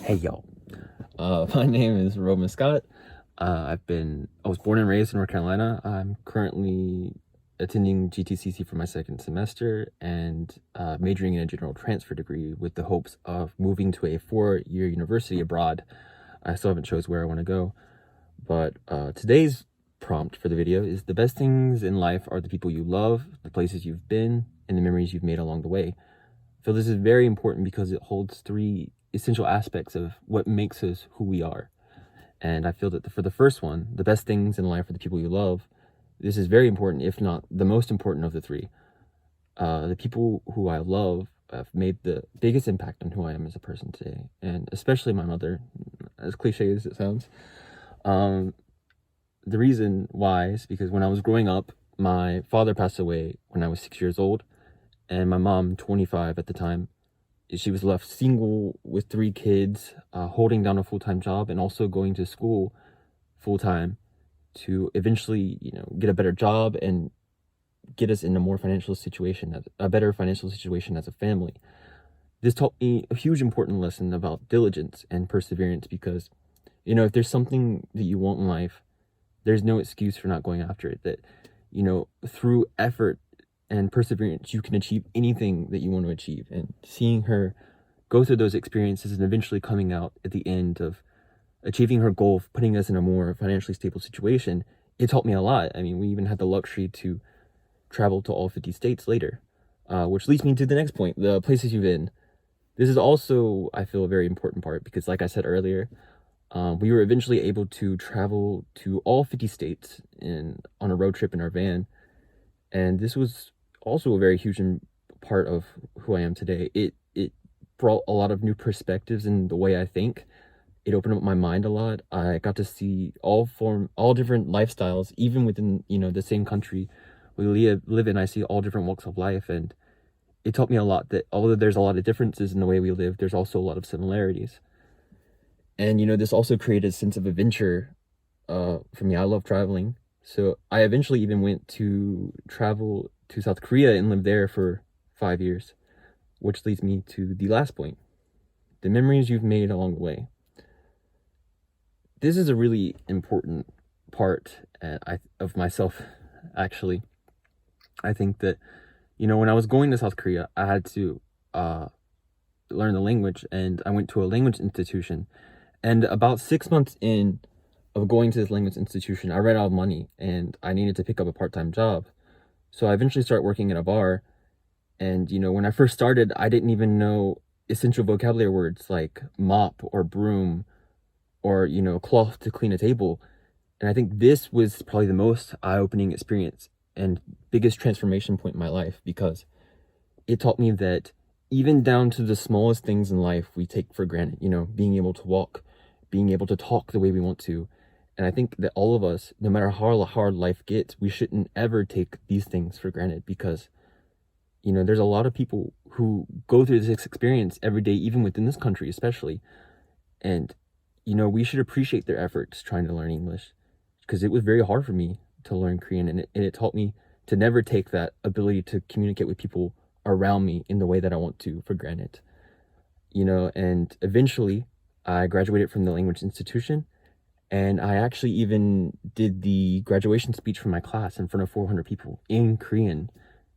Hey y'all, my name is Roman Scott. I was born and raised in North Carolina. I'm currently attending GTCC for my second semester and majoring in a general transfer degree with the hopes of moving to a 4-year university abroad. I still haven't chose where I want to go, but today's prompt for the video is: the best things in life are the people you love, the places you've been, and the memories you've made along the way. I feel this is very important because it holds 3 essential aspects of what makes us who we are. And I feel that for the first one, the best things in life are the people you love, this is very important, if not the most important of the 3. The people who I love have made the biggest impact on who I am as a person today, and especially my mother, as cliche as it sounds. The reason why is because when I was growing up, my father passed away when I was 6 years old, and my mom, 25 at the time, she was left single with 3 kids, holding down a full-time job and also going to school full-time to eventually, get a better job and get us in a better financial situation as a family. This taught me a huge important lesson about diligence and perseverance because, if there's something that you want in life, there's no excuse for not going after it. That, through effort and perseverance, you can achieve anything that you want to achieve. And seeing her go through those experiences and eventually coming out at the end of achieving her goal of putting us in a more financially stable situation, it taught me a lot. I mean, we even had the luxury to travel to all 50 states later, which leads me to the next point: the places you've been. This is also, I feel, a very important part because, like I said earlier, we were eventually able to travel to all 50 states on a road trip in our van. And this was also a very huge part of who I am today. It brought a lot of new perspectives in the way I think. It opened up my mind a lot. I got to see all different lifestyles, even within, the same country we live in. I see all different walks of life, and it taught me a lot that although there's a lot of differences in the way we live, there's also a lot of similarities. And, this also created a sense of adventure for me. I love traveling. So I eventually even went to travel to South Korea and lived there for 5 years, which leads me to the last point: the memories you've made along the way. This is a really important part of myself, actually. I think that, when I was going to South Korea, I had to learn the language, and I went to a language institution. And about 6 months in of going to this language institution, I ran out of money and I needed to pick up a part-time job. So I eventually started working at a bar. And, when I first started, I didn't even know essential vocabulary words like mop or broom or, cloth to clean a table. And I think this was probably the most eye-opening experience and biggest transformation point in my life, because it taught me that even down to the smallest things in life we take for granted, being able to walk, being able to talk the way we want to. And I think that all of us, no matter how hard life gets, we shouldn't ever take these things for granted, because, there's a lot of people who go through this experience every day, even within this country especially. And, we should appreciate their efforts trying to learn English, because it was very hard for me to learn Korean. And it taught me to never take that ability to communicate with people around me in the way that I want to for granted. And eventually I graduated from the language institution. And I actually even did the graduation speech for my class in front of 400 people in Korean.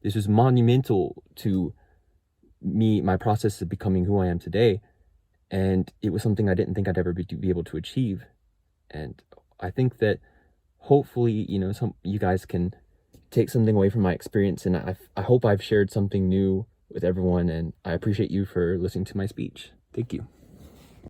This was monumental to me, my process of becoming who I am today. And it was something I didn't think I'd ever be able to achieve. And I think that hopefully, you guys can take something away from my experience. And I hope I've shared something new with everyone. And I appreciate you for listening to my speech. Thank you.